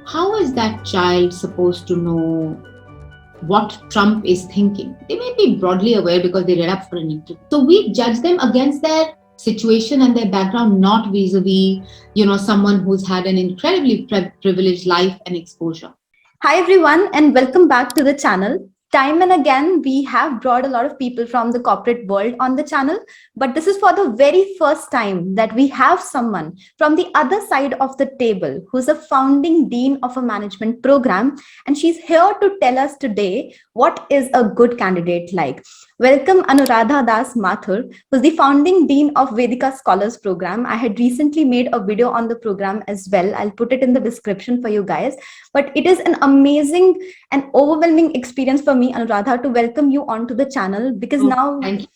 how is that child supposed to know what Trump is thinking? They may be broadly aware because they read up for an interview. So we judge them against their situation and their background, not vis-a-vis, someone who's had an incredibly privileged life and exposure. Hi everyone and welcome back to the channel. Time and again, we have brought a lot of people from the corporate world on the channel, but this is for the very first time that we have someone from the other side of the table who's a founding dean of a management program, and she's here to tell us today what is a good candidate like. Welcome Anuradha Das Mathur, who's the founding dean of Vedica Scholars Program. I had recently made a video on the program as well. I'll put it in the description for you guys. But it is an amazing and overwhelming experience for me, Anuradha, to welcome you onto the channel because Thank you.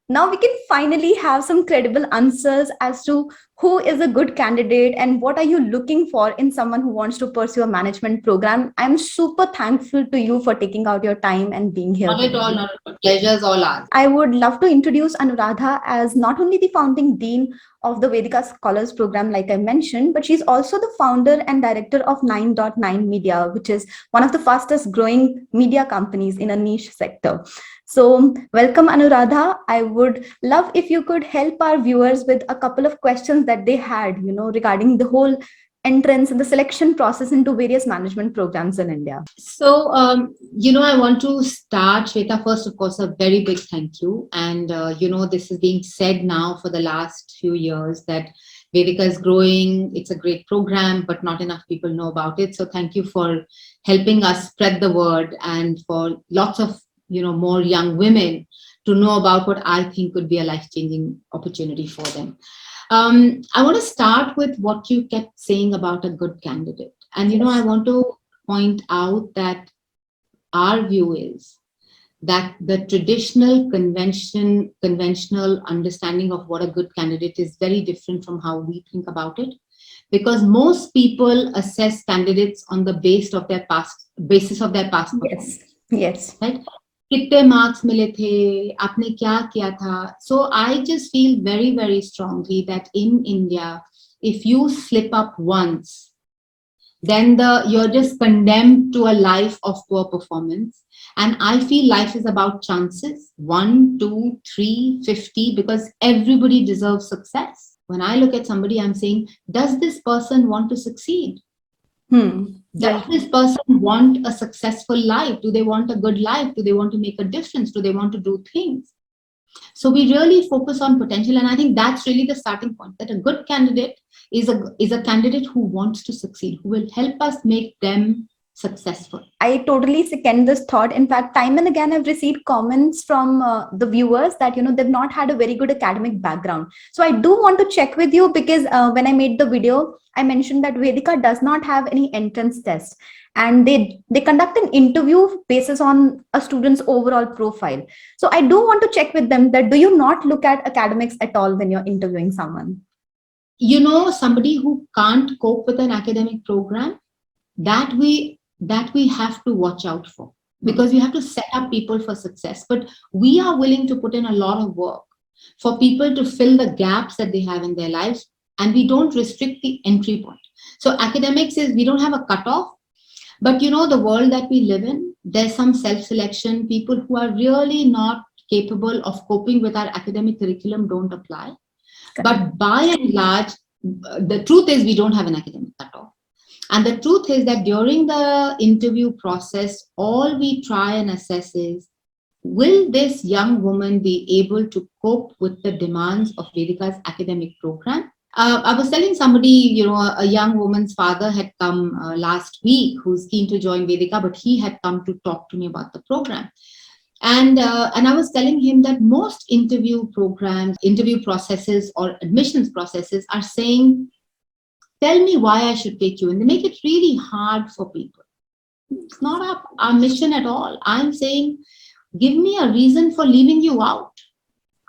now we can finally have some credible answers as to who is a good candidate and what are you looking for in someone who wants to pursue a management program. I'm super thankful to you for taking out your time and being here. Not at all, not at all. Pleasure's all ours. I would love to introduce Anuradha as not only the founding dean of the Vedica Scholars Program, like I mentioned, but she's also the founder and director of 9.9 Media, which is one of the fastest growing media companies in a niche sector. So welcome, Anuradha. I would love if you could help our viewers with a couple of questions that they had, regarding the whole entrance and the selection process into various management programs in India. So, I want to start, Shweta, first, of course, a very big thank you. And, this is being said now for the last few years that Vedica is growing. It's a great program, but not enough people know about it. So thank you for helping us spread the word and for lots of, more young women to know about what I think could be a life-changing opportunity for them. I want to start with what you kept saying about a good candidate. And, I want to point out that our view is that the conventional understanding of what a good candidate is very different from how we think about it. Because most people assess candidates on the basis of their past performance. Yes. Right? कितने marks मिले थे, आपने क्या किया था. So I just feel very, very strongly that in India, if you slip up once, then you're just condemned to a life of poor performance. And I feel life is about chances, 1, 2, 3, 50, because everybody deserves success. When I look at somebody, I'm saying, does this person want to succeed? Does this person want a successful life? Do they want a good life? Do they want to make a difference? Do they want to do things? So we really focus on potential. And I think that's really the starting point, that a good candidate is a candidate who wants to succeed, who will help us make them successful. I totally second this thought. In fact, time and again, I've received comments from the viewers that, they've not had a very good academic background. So I do want to check with you because when I made the video, I mentioned that Vedica does not have any entrance test. And they conduct an interview basis on a student's overall profile. So I do want to check with them that do you not look at academics at all when you're interviewing someone? Somebody who can't cope with an academic program, that we have to watch out for, because we have to set up people for success. But we are willing to put in a lot of work for people to fill the gaps that they have in their lives, and we don't restrict the entry point. So academics is, we don't have a cutoff, but the world that we live in, there's some self-selection. People who are really not capable of coping with our academic curriculum don't apply. But by and large, the truth is we don't have an academic cutoff. And the truth is that during the interview process, all we try and assess is, will this young woman be able to cope with the demands of Vedica's academic program? I was telling somebody, a young woman's father had come last week who's keen to join Vedica, but he had come to talk to me about the program. And I was telling him that most interview programs, interview processes or admissions processes are saying, tell me why I should take you. And they make it really hard for people. It's not our mission at all. I'm saying, give me a reason for leaving you out.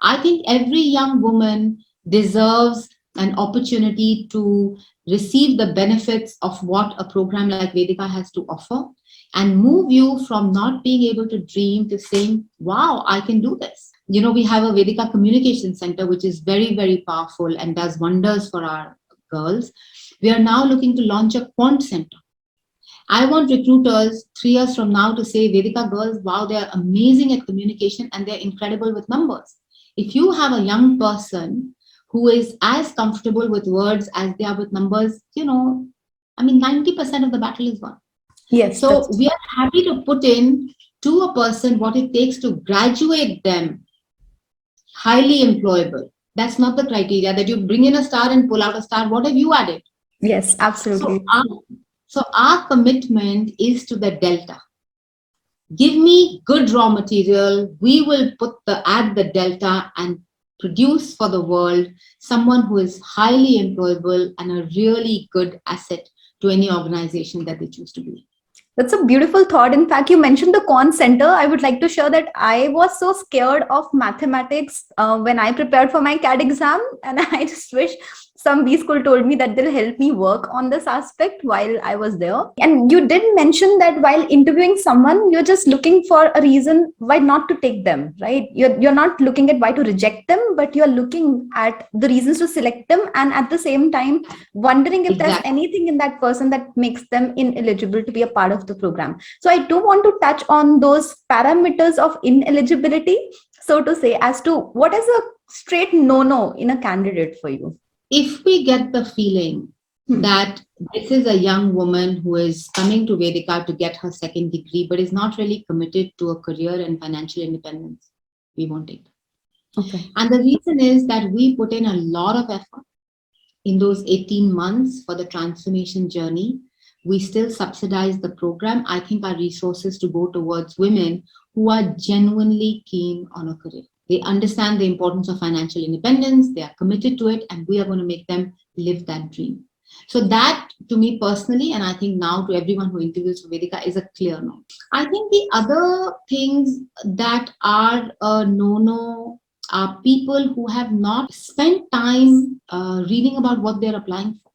I think every young woman deserves an opportunity to receive the benefits of what a program like Vedica has to offer and move you from not being able to dream to saying, wow, I can do this. We have a Vedica Communication Center, which is very, very powerful and does wonders for our girls. We are now looking to launch a quant center. I want recruiters 3 years from now to say, Vedika girls, wow, they're amazing at communication and they're incredible with numbers. If you have a young person who is as comfortable with words as they are with numbers, 90% of the battle is won. Yes, So that's we are happy to put in to a person what it takes to graduate them highly employable. That's not the criteria that you bring in a star and pull out a star. What have you added? yes, So absolutely. our, so our commitment is to the delta. Give me good raw material. We will add the delta and produce for the world someone who is highly employable and a really good asset to any organization that they choose to be. That's a beautiful thought. In fact, you mentioned the con center. I would like to share that I was so scared of mathematics when I prepared for my CAD exam, and I just wish some B school told me that they'll help me work on this aspect while I was there. And you did mention that while interviewing someone, you're just looking for a reason why not to take them, right? You're not looking at why to reject them, but you're looking at the reasons to select them, and at the same time wondering if there's Exactly. anything in that person that makes them ineligible to be a part of the program. So I do want to touch on those parameters of ineligibility, so to say, as to what is a straight no in a candidate for you. If we get the feeling that this is a young woman who is coming to Vedica to get her second degree, but is not really committed to a career and financial independence, we won't take it. Okay. And the reason is that we put in a lot of effort in those 18 months for the transformation journey. We still subsidize the program. I think our resources to go towards women who are genuinely keen on a career. They understand the importance of financial independence, they are committed to it, and we are going to make them live that dream. So that, to me personally, and I think now to everyone who interviews for Vedica, is a clear no. I think the other things that are a no-no are people who have not spent time reading about what they're applying for.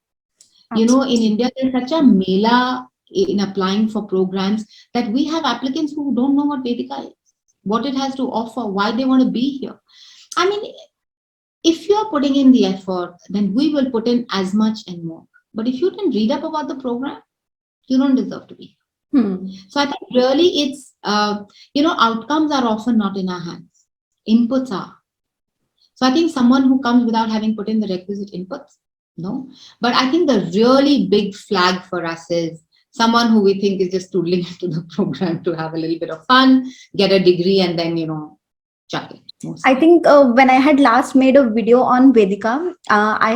In India, there's such a mela in applying for programs that we have applicants who don't know what Vedica is, what it has to offer, why they want to be here. I mean, if you're putting in the effort, then we will put in as much and more. But if you didn't read up about the program, you don't deserve to be here. So I think really it's, outcomes are often not in our hands. Inputs are. So I think someone who comes without having put in the requisite inputs, no. But I think the really big flag for us is someone who we think is just tootling into the program to have a little bit of fun, get a degree, and then, chuck it. I think when I had last made a video on Vedica, I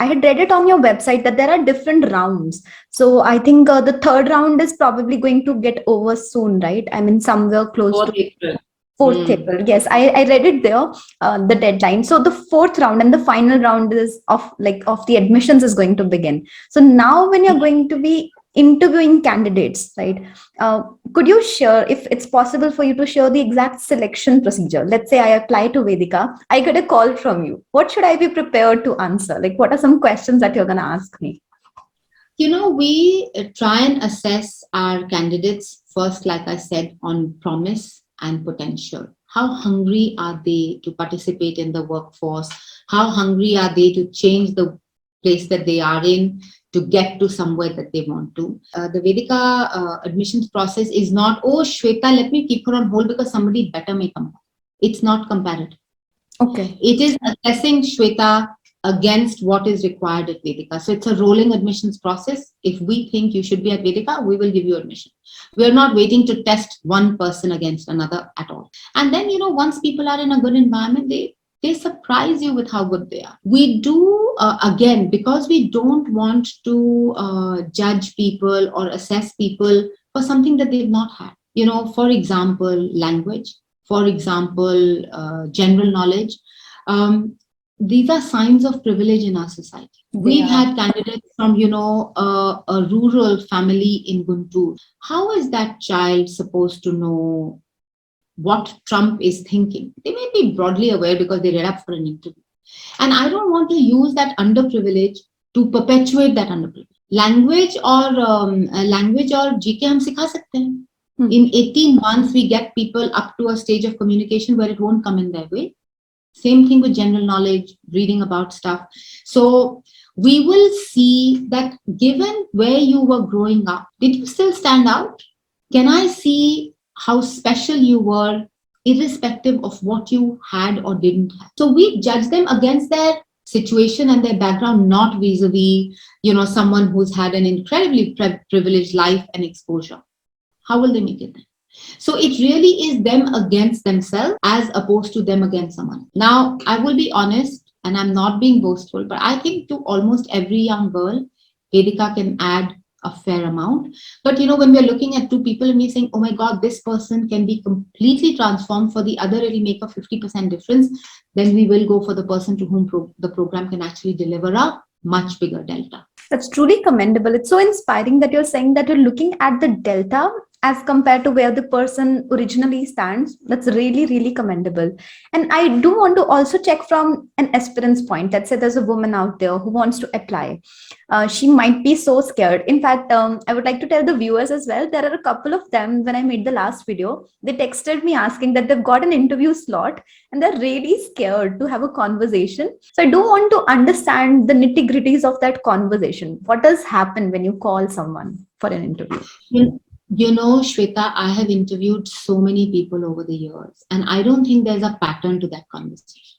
had read it on your website that there are different rounds. So I think the third round is probably going to get over soon, right? I mean, somewhere close 4th to April. 4th April. Yes, I read it there, the deadline. So the fourth round and the final round is of the admissions is going to begin. So now when you're going to be interviewing candidates, right? Could you share, if it's possible for you to share the exact selection procedure? Let's say I apply to Vedica, I get a call from you. What should I be prepared to answer? Like, what are some questions that you're going to ask me? We try and assess our candidates first, like I said, on promise and potential. How hungry are they to participate in the workforce? How hungry are they to change the place that they are in to get to somewhere that they want to? The Vedica admissions process is not, oh, Shweta, let me keep her on hold because somebody better may come. It's not comparative. Okay. It is assessing Shweta against what is required at Vedica. So it's a rolling admissions process. If we think you should be at Vedica, we will give you admission. We're not waiting to test one person against another at all. And then, once people are in a good environment, they surprise you with how good they are. We do, again, because we don't want to judge people or assess people for something that they've not had. For example, language, for example, general knowledge. These are signs of privilege in our society. We've had candidates from, a rural family in Guntur. How is that child supposed to know what Trump is thinking? They may be broadly aware because they read up for an interview. And I don't want to use that underprivilege to perpetuate that underprivilege. Language or GK hum sikha sakte hain. In 18 months, we get people up to a stage of communication where it won't come in their way. Same thing with general knowledge, reading about stuff. So we will see that given where you were growing up, did you still stand out? Can I see how special you were, irrespective of what you had or didn't have? So we judge them against their situation and their background, not vis-a-vis, someone who's had an incredibly privileged life and exposure. How will they make it then? So it really is them against themselves as opposed to them against someone. Now, I will be honest, and I'm not being boastful, but I think to almost every young girl, Vedica can add a fair amount. But when we're looking at two people and we're saying, oh my God, this person can be completely transformed, for the other it'll make a 50% difference, then we will go for the person to whom the program can actually deliver a much bigger delta. That's truly commendable. It's so inspiring that you're saying that you're looking at the delta as compared to where the person originally stands. That's really, really commendable. And I do want to also check from an aspirant's point. Let's say there's a woman out there who wants to apply. She might be so scared. In fact, I would like to tell the viewers as well, there are a couple of them, when I made the last video, they texted me asking that they've got an interview slot and they're really scared to have a conversation. So I do want to understand the nitty-gritties of that conversation. What does happen when you call someone for an interview? Shweta, I have interviewed so many people over the years, and I don't think there's a pattern to that conversation,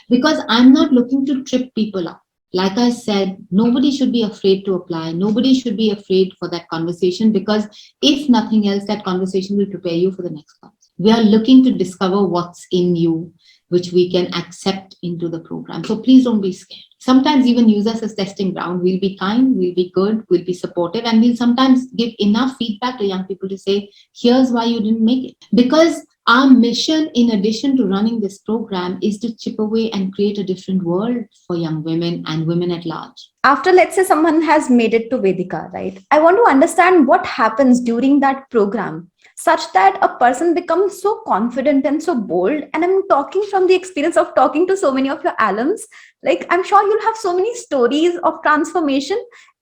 because I'm not looking to trip people up. Like I said, nobody should be afraid to apply. Nobody should be afraid for that conversation, because if nothing else, that conversation will prepare you for the next one. We are looking to discover what's in you, which we can accept into the program. So please don't be scared. Sometimes even use us as testing ground. We'll be kind, we'll be good, we'll be supportive, and we'll sometimes give enough feedback to young people to say, here's why you didn't make it. Because our mission, in addition to running this program, is to chip away and create a different world for young women and women at large. After, let's say, someone has made it to Vedica, right? I want to understand what happens during that program, such that a person becomes so confident and so bold. And I'm talking from the experience of talking to so many of your alums. Like, I'm sure you'll have so many stories of transformation.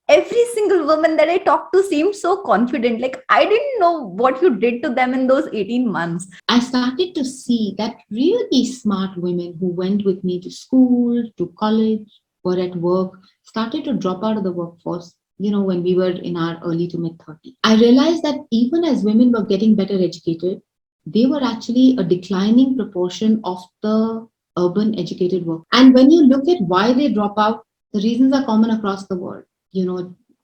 Every single woman that I talked to seemed so confident. Like, I didn't know what you did to them in those 18 months. I started to see that really smart women who went with me to school, to college, were at work, started to drop out of the workforce, when we were in our early to mid 30s. I realized that even as women were getting better educated, they were actually a declining proportion of the urban educated work. And when you look at why they drop out, the reasons are common across the world.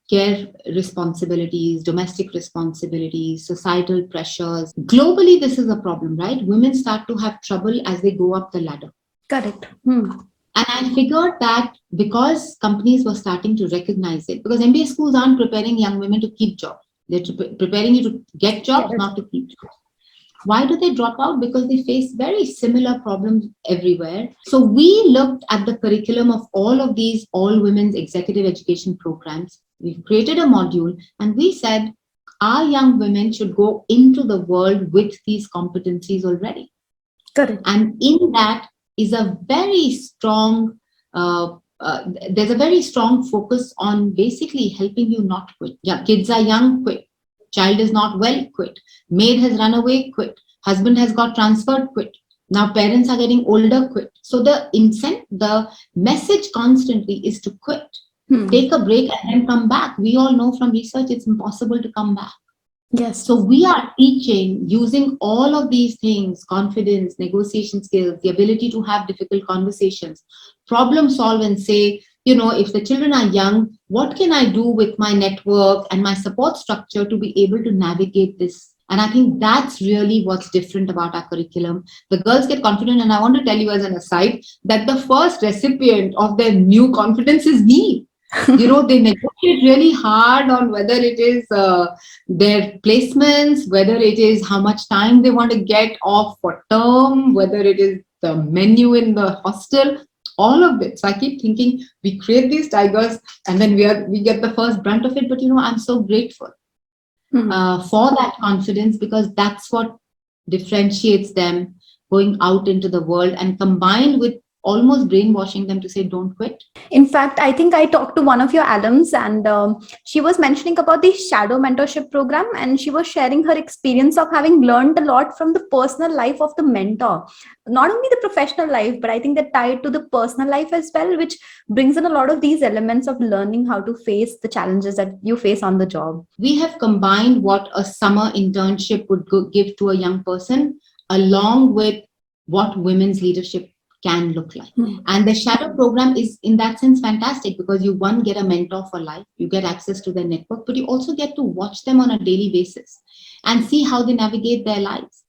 Care responsibilities, domestic responsibilities, societal pressures. Globally, this is a problem, right? Women start to have trouble as they go up the ladder. Correct. And I figured that because companies were starting to recognize it, because MBA schools aren't preparing young women to keep jobs. They're preparing you to get jobs, not to keep jobs. Why do they drop out? Because they face very similar problems everywhere. So we looked at the curriculum of all of these all-women's executive education programs. We created a module and we said, our young women should go into the world with these competencies already. Correct. And in that is a very strong, there's a very strong focus on basically helping you not quit. Yeah, kids are young, quit. Child is not well, quit. Maid has run away, quit. Husband has got transferred, quit. Now parents are getting older, quit. So the message constantly is to quit. Take a break and then come back. We all know from research it's impossible to come back. Yes. So we are teaching using all of these things: confidence, negotiation skills, the ability to have difficult conversations, problem solve and say, if the children are young, what can I do with my network and my support structure to be able to navigate this? And I think that's really what's different about our curriculum. The girls get confident, and I want to tell you as an aside that the first recipient of their new confidence is me. They negotiate really hard on whether it is their placements, whether it is how much time they want to get off for term, whether it is the menu in the hostel, all of it. So I keep thinking we create these tigers and then we get the first brunt of it. But I'm so grateful for that confidence, because that's what differentiates them going out into the world, and combined with almost brainwashing them to say, don't quit. In fact, I think I talked to one of your alums, and she was mentioning about the shadow mentorship program, and she was sharing her experience of having learned a lot from the personal life of the mentor. Not only the professional life, but I think that tied to the personal life as well, which brings in a lot of these elements of learning how to face the challenges that you face on the job. We have combined what a summer internship would give to a young person along with what women's leadership can look like. And the shadow program is in that sense fantastic, because you one get a mentor for life, you get access to their network, but you also get to watch them on a daily basis and see how they navigate their lives.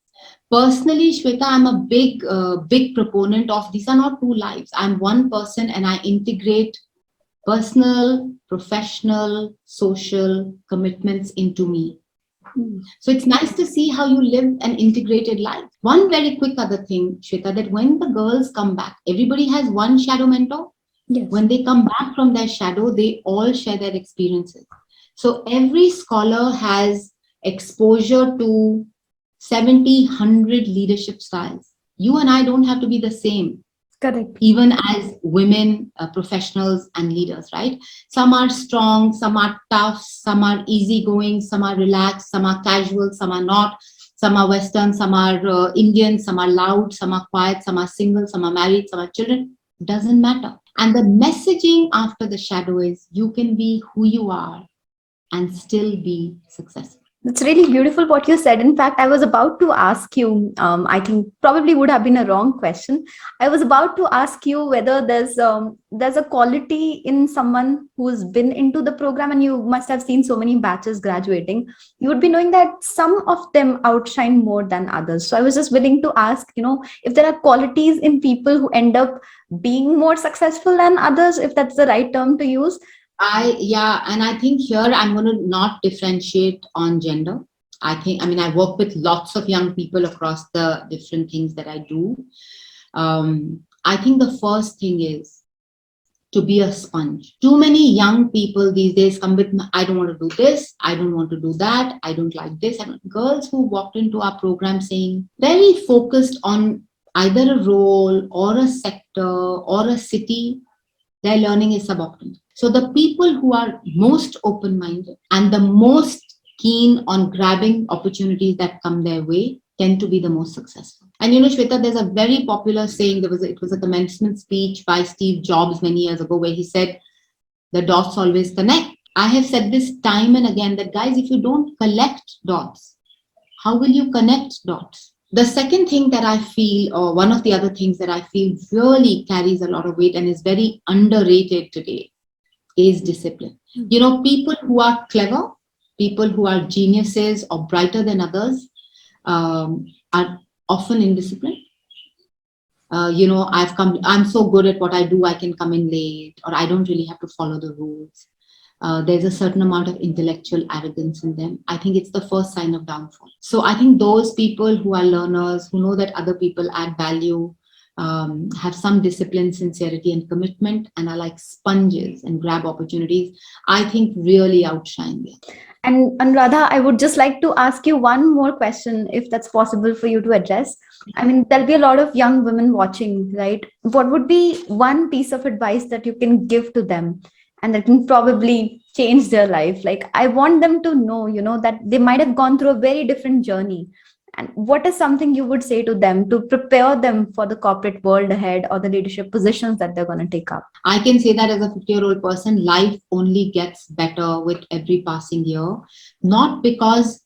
Personally, Shweta, I'm a big proponent of these are not two lives. I'm one person and I integrate personal, professional, social commitments into me. So it's nice to see how you live an integrated life. One very quick other thing, Shweta, that when the girls come back, everybody has one shadow mentor. Yes. When they come back from their shadow, they all share their experiences. So every scholar has exposure to 70, 100 leadership styles. You and I don't have to be the same. Correct. Even as women, professionals and leaders, right? Some are strong, some are tough, some are easygoing, some are relaxed, some are casual, some are not. Some are Western, some are Indian, some are loud, some are quiet, some are single, some are married, some are children. Doesn't matter. And the messaging after the shadow is you can be who you are and still be successful. It's really beautiful what you said. In fact, I was about to ask you, I think probably would have been a wrong question. I was about to ask you whether there's a quality in someone who's been into the program, and you must have seen so many batches graduating. You would be knowing that some of them outshine more than others. So I was just willing to ask, if there are qualities in people who end up being more successful than others, if that's the right term to use. And I think here I'm going to not differentiate on gender. I work with lots of young people across the different things that I do. I think the first thing is to be a sponge. Too many young people these days come with, I don't want to do this, I don't want to do that, I don't like this. Girls who walked into our program saying, very focused on either a role or a sector or a city, their learning is suboptimal. So the people who are most open-minded and the most keen on grabbing opportunities that come their way tend to be the most successful. And Shweta, there's a very popular saying, it was a commencement speech by Steve Jobs many years ago where he said, the dots always connect. I have said this time and again that guys, if you don't collect dots, how will you connect dots? The second thing that I feel, or one of the other things that I feel really carries a lot of weight and is very underrated today, is discipline. People who are clever, people who are geniuses or brighter than others are often indisciplined. I'm so good at what I do, I can come in late, or I don't really have to follow the rules. There's a certain amount of intellectual arrogance in them. I think it's the first sign of downfall. So I think those people who are learners, who know that other people add value, have some discipline, sincerity, and commitment, and are like sponges and grab opportunities, I think really outshine them. And Anuradha, I would just like to ask you one more question, if that's possible for you to address. There'll be a lot of young women watching, right? What would be one piece of advice that you can give to them and that can probably change their life? Like, I want them to know, that they might have gone through a very different journey. And what is something you would say to them to prepare them for the corporate world ahead or the leadership positions that they're going to take up? I can say that as a 50-year-old person, life only gets better with every passing year. Not because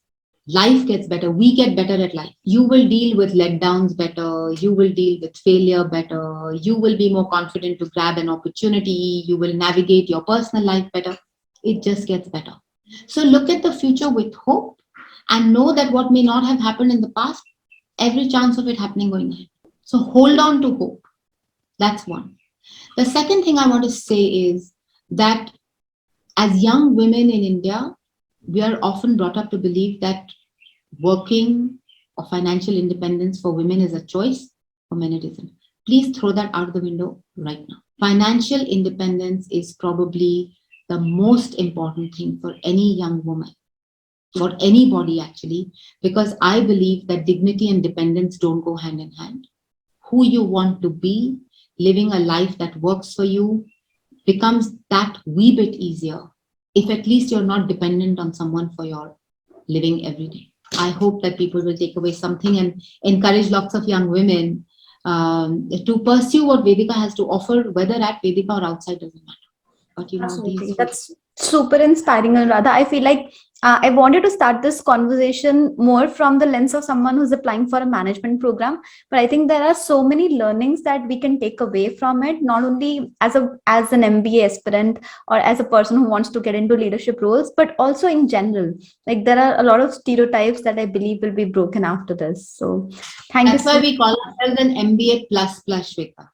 life gets better, we get better at life. You will deal with letdowns better, you will deal with failure better, you will be more confident to grab an opportunity, you will navigate your personal life better. It just gets better. So look at the future with hope and know that what may not have happened in the past, every chance of it happening going ahead. So hold on to hope. That's one. The second thing I want to say is that as young women in India, we are often brought up to believe that working or financial independence for women is a choice, for men it isn't. Please throw that out the window right now. Financial independence is probably the most important thing for any young woman, for anybody actually, because I believe that dignity and dependence don't go hand in hand. Who you want to be living a life that works for you becomes that wee bit easier if at least you're not dependent on someone for your living every day. I hope that people will take away something and encourage lots of young women to pursue what Vedica has to offer, whether at Vedica or outside, doesn't matter. But Absolutely. these few. That's super inspiring, Anuradha. I feel like I wanted to start this conversation more from the lens of someone who's applying for a management program. But I think there are so many learnings that we can take away from it, not only as an MBA aspirant or as a person who wants to get into leadership roles, but also in general. Like there are a lot of stereotypes that I believe will be broken after this. So thank you That's why so we call ourselves an MBA plus Shweta.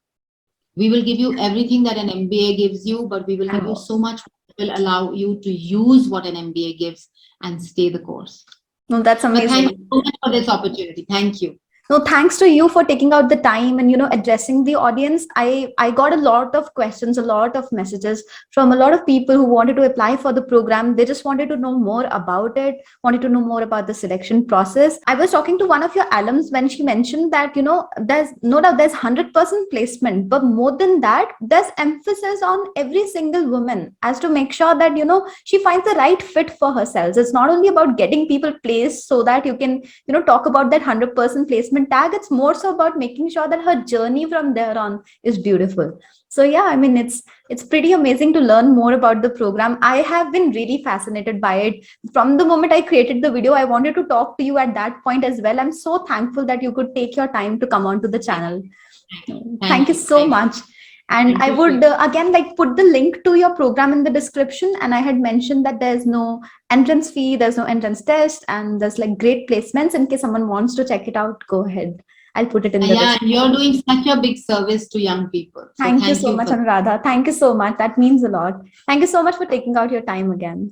We will give you everything that an MBA gives you, but we will give you much. so much that will allow you to use what an MBA gives and stay the course. No, that's But thank you amazing. so much for this opportunity. Thank you. No, thanks to you for taking out the time and addressing the audience. I got a lot of questions, a lot of messages from a lot of people who wanted to apply for the program. They just wanted to know more about it, wanted to know more about the selection process. I was talking to one of your alums when she mentioned that there's no doubt there's 100% placement, but more than that, there's emphasis on every single woman as to make sure that she finds the right fit for herself. It's not only about getting people placed so that you can talk about that 100% placement tag. It's more so about making sure that her journey from there on is beautiful. So yeah, I mean, it's pretty amazing to learn more about the program. I have been really fascinated by it from the moment I created the video. I wanted to talk to you at that point as well. I'm so thankful that you could take your time to come onto the channel. Thank you so much. And I would again like put the link to your program in the description. And I had mentioned that there's no entrance fee, there's no entrance test, and there's like great placements. In case someone wants to check it out, go ahead. I'll put it in the Yeah, description. you're doing such a big service to young people. So Thank you so you much, for Anuradha. Thank you so much. That means a lot. Thank you so much for taking out your time again.